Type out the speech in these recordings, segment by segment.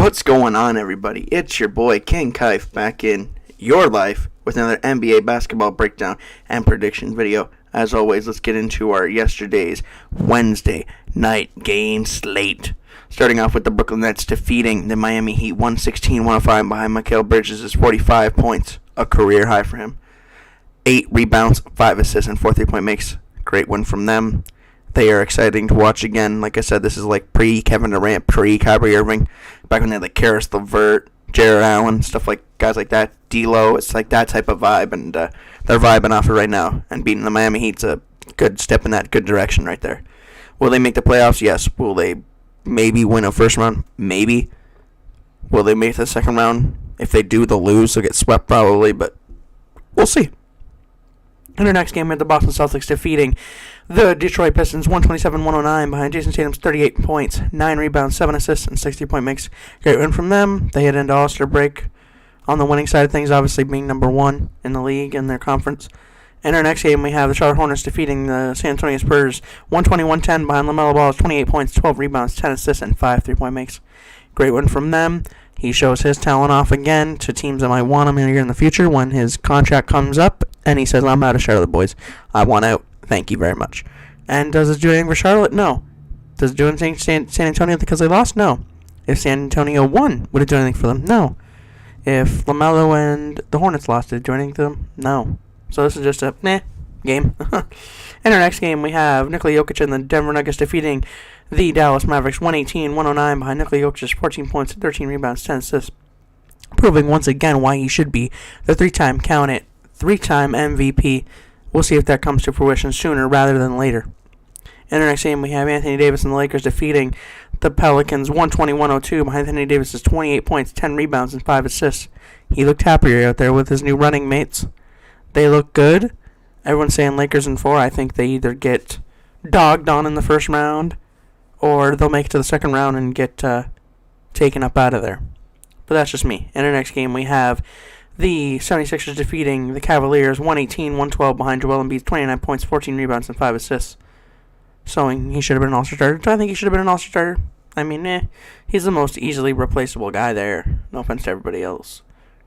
What's going on, everybody? It's your boy King Kife back in your life with another NBA basketball breakdown and prediction video. As always, let's get into our yesterday's Wednesday night game slate. Starting off with the Brooklyn Nets defeating the Miami Heat 116-105 behind Mikal Bridges' 45 points, a career high for him. 8 rebounds, 5 assists, and 4 3-point makes. Great win from them. They are exciting to watch again. Like I said, this is like pre-Kevin Durant, pre-Kyrie Irving. Back when they had like Karis LeVert, Jared Allen, stuff like guys like that. D'Lo, it's like that type of vibe, and they're vibing off it right now. And beating the Miami Heat's a good step in that good direction right there. Will they make the playoffs? Yes. Will they maybe win a first round? Maybe. Will they make the second round? If they do, they'll lose. They'll get swept probably, but we'll see. In our next game, we had the Boston Celtics defeating the Detroit Pistons 127-109 behind Jason Tatum's 38 points, 9 rebounds, 7 assists, and 60-point makes. Great win from them. They head into All-Star break on the winning side of things, obviously being number 1 in the league in their conference. In our next game, we have the Charlotte Hornets defeating the San Antonio Spurs 121-10 behind LaMelo Ball's 28 points, 12 rebounds, 10 assists, and 5 3-point makes. Great win from them. He shows his talent off again to teams that might want him here in the future when his contract comes up, and he says, I'm out of Charlotte, boys. I want out. Thank you very much. And does it do anything for Charlotte? No. Does it do anything for San Antonio because they lost? No. If San Antonio won, would it do anything for them? No. If LaMelo and the Hornets lost, did it do anything to them? No. So this is just a game. In our next game, we have Nikola Jokic and the Denver Nuggets defeating the Dallas Mavericks 118-109 behind Nikola Jokic's 14 points, 13 rebounds, 10 assists, proving once again why he should be the three-time MVP. We'll see if that comes to fruition sooner rather than later. In our next game, we have Anthony Davis and the Lakers defeating the Pelicans 120-102 behind Anthony Davis' 28 points, 10 rebounds, and 5 assists. He looked happier out there with his new running mates. They look good. Everyone's saying Lakers in 4. I think they either get dogged on in the first round or they'll make it to the second round and get taken up out of there. But that's just me. In our next game, we have the 76ers defeating the Cavaliers 118-112 behind Joel Embiid's 29 points, 14 rebounds, and 5 assists. So he should have been an all-star starter. Do I think he should have been an all-star starter? I mean, he's the most easily replaceable guy there. No offense to everybody else.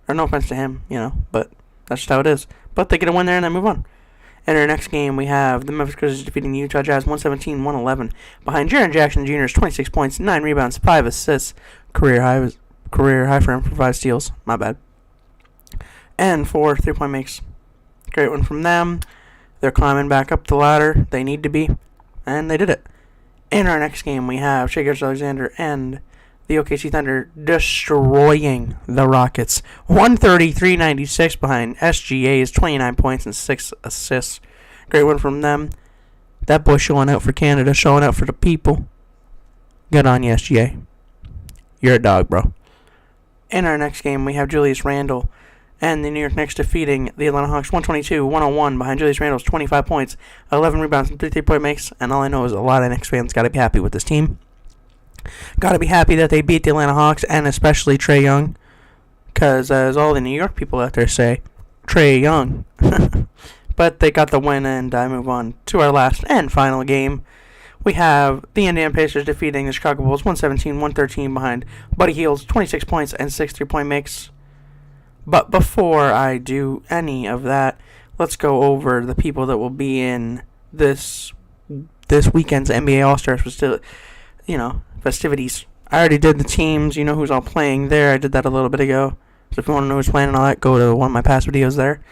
Or no offense to him, but that's just how it is. But they get a win there and then move on. In our next game, we have the Memphis Grizzlies defeating the Utah Jazz 117-111 behind Jaren Jackson Jr.'s 26 points, 9 rebounds, 5 assists. Career high for him for 5 steals. My bad. And 4 3-point makes. Great one from them. They're climbing back up the ladder. They need to be. And they did it. In our next game, we have Shai Gilgeous-Alexander and the OKC Thunder destroying the Rockets 133-96 behind SGA's 29 points and 6 assists. Great one from them. That boy showing out for Canada, showing out for the people. Good on you, SGA. You're a dog, bro. In our next game, we have Julius Randle and the New York Knicks defeating the Atlanta Hawks 122-101 behind Julius Randle's 25 points, 11 rebounds, and 3 3-point makes. And all I know is a lot of Knicks fans got to be happy with this team. Got to be happy that they beat the Atlanta Hawks and especially Trae Young. Because as all the New York people out there say, Trae Young. But they got the win, and I move on to our last and final game. We have the Indiana Pacers defeating the Chicago Bulls 117-113 behind Buddy Hield's 26 points and 6 3-point makes. But before I do any of that, let's go over the people that will be in this weekend's NBA All-Stars festivities. I already did the teams. You know who's all playing there. I did that a little bit ago. So if you want to know who's playing and all that, go to one of my past videos there.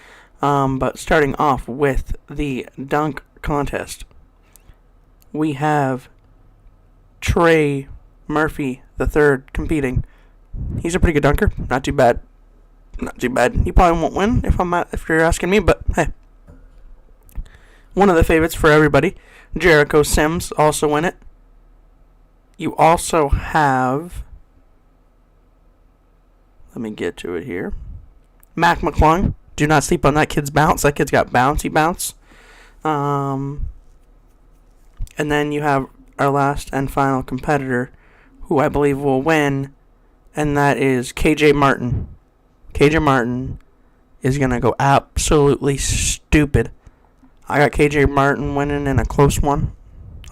But starting off with the dunk contest, we have Trey Murphy III competing. He's a pretty good dunker. Not too bad. He probably won't win if you're asking me, but hey. One of the favorites for everybody, Jericho Sims, also win it. You also have, let me get to it here, Mac McClung. Do not sleep on that kid's bounce. That kid's got bouncy bounce. And then you have our last and final competitor, who I believe will win, and that is KJ Martin. KJ Martin is going to go absolutely stupid. I got KJ Martin winning in a close one.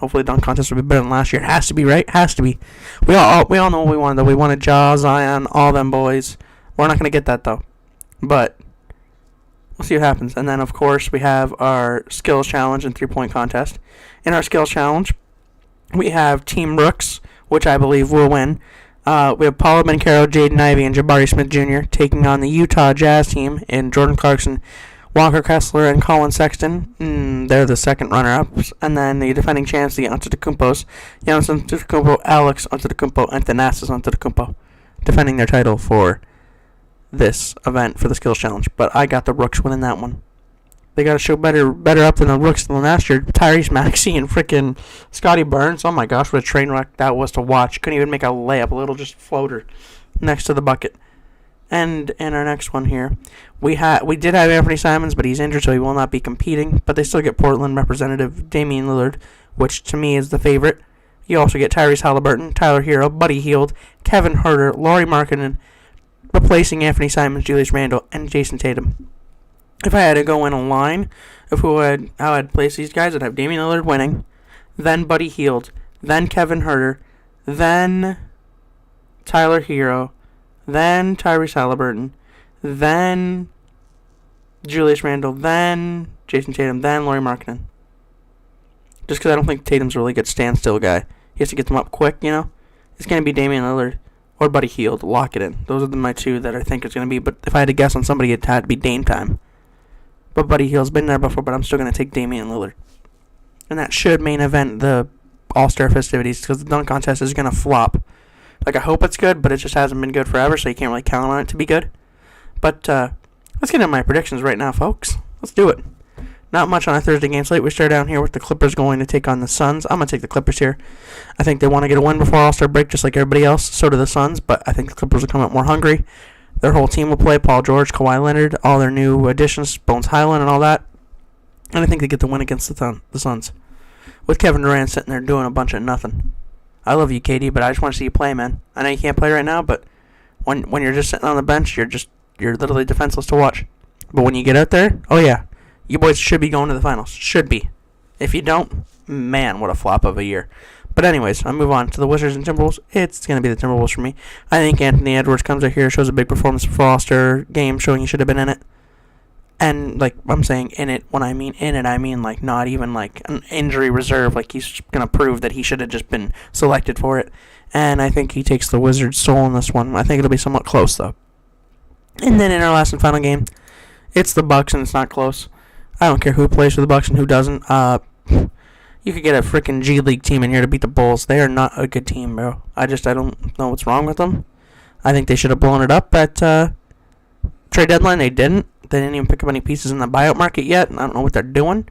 Hopefully, the dunk contest will be better than last year. It has to be, right? Has to be. We all know what we wanted, though. We wanted Ja, Zion, all them boys. We're not going to get that, though. But we'll see what happens. And then, of course, we have our skills challenge and 3-point contest. In our skills challenge, we have Team Rooks, which I believe will win. We have Paolo Banchero, Jaden Ivey, and Jabari Smith Jr. taking on the Utah Jazz team in Jordan Clarkson, Walker Kessler, and Colin Sexton. They're the second runner-ups. And then the defending champs, the Antetokounmpos, Giannis Antetokounmpo, Alex Antetokounmpo, and Thanasis Antetokounmpo, defending their title for this event for the skills challenge. But I got the Rooks winning that one. They got to show better up than the Rooks than last year. Tyrese Maxey and freaking Scotty Barnes. Oh my gosh, what a train wreck that was to watch. Couldn't even make a layup, a little just floater next to the bucket. And in our next one here, we did have Anthony Simons, but he's injured, so he will not be competing. But they still get Portland representative Damian Lillard, which to me is the favorite. You also get Tyrese Halliburton, Tyler Hero, Buddy Hield, Kevin Huerter, Lauri Markkanen, replacing Anthony Simons, Julius Randle, and Jason Tatum. If I had to go in a line of how I'd place these guys, I'd have Damian Lillard winning, then Buddy Hield, then Kevin Huerter, then Tyler Hero, then Tyrese Halliburton, then Julius Randle, then Jason Tatum, then Lauri Markkanen. Just because I don't think Tatum's a really good standstill guy. He has to get them up quick, you know? It's going to be Damian Lillard or Buddy Hield. Lock it in. Those are my two that I think it's going to be. But if I had to guess on somebody, it had to be Dame time. But Buddy Hield's been there before, but I'm still going to take Damian Lillard. And that should main event the All-Star festivities because the dunk contest is going to flop. Like, I hope it's good, but it just hasn't been good forever, so you can't really count on it to be good. But let's get into my predictions right now, folks. Let's do it. Not much on a Thursday game slate. We start down here with the Clippers going to take on the Suns. I'm going to take the Clippers here. I think they want to get a win before All-Star break, just like everybody else. So do the Suns, but I think the Clippers will come out more hungry. Their whole team will play. Paul George, Kawhi Leonard, all their new additions, Bones Highland and all that. And I think they get the win against the Suns. With Kevin Durant sitting there doing a bunch of nothing. I love you, KD, but I just want to see you play, man. I know you can't play right now, but when you're just sitting on the bench, you're literally defenseless to watch. But when you get out there, oh yeah, you boys should be going to the finals. Should be. If you don't, man, what a flop of a year. But anyways, I'll move on to the Wizards and Timberwolves. It's going to be the Timberwolves for me. I think Anthony Edwards comes out here, shows a big performance for All-Star game, showing he should have been in it. And, like, I'm saying in it, when I mean in it, I mean, like, not even, like, an injury reserve. Like, he's going to prove that he should have just been selected for it. And I think he takes the Wizards' soul in this one. I think it'll be somewhat close, though. And then in our last and final game, it's the Bucks, and it's not close. I don't care who plays for the Bucks and who doesn't. You could get a freaking G League team in here to beat the Bulls. They are not a good team, bro. I don't know what's wrong with them. I think they should have blown it up at trade deadline. They didn't. They didn't even pick up any pieces in the buyout market yet. I don't know what they're doing.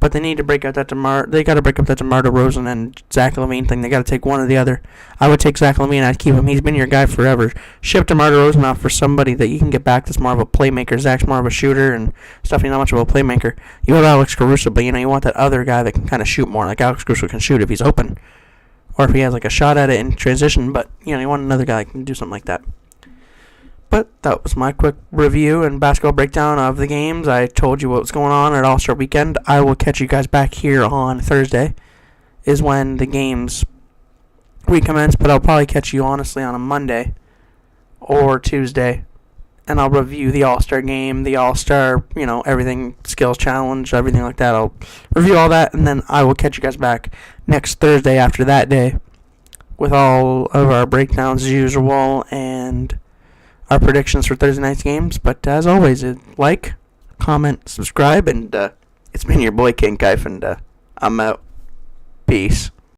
But they need to break out that They got to break up that DeMar DeRozan and Zach LaVine thing. They got to take one or the other. I would take Zach LaVine. I'd keep him. He's been your guy forever. Ship DeMar DeRozan off for somebody that you can get back that's more of a playmaker. Zach's more of a shooter and stuff. He's not much of a playmaker. You have Alex Caruso, but you want that other guy that can kind of shoot more. Like Alex Caruso can shoot if he's open, or if he has like a shot at it in transition. But you want another guy that can do something like that. But that was my quick review and basketball breakdown of the games. I told you what was going on at All-Star Weekend. I will catch you guys back here on Thursday is when the games recommence, but I'll probably catch you honestly on a Monday or Tuesday, and I'll review the All-Star game, the All-Star, everything, skills challenge, everything like that. I'll review all that, and then I will catch you guys back next Thursday after that day with all of our breakdowns as usual and our predictions for Thursday night's games. But as always, like, comment, subscribe, and it's been your boy King Kife, and I'm out. Peace.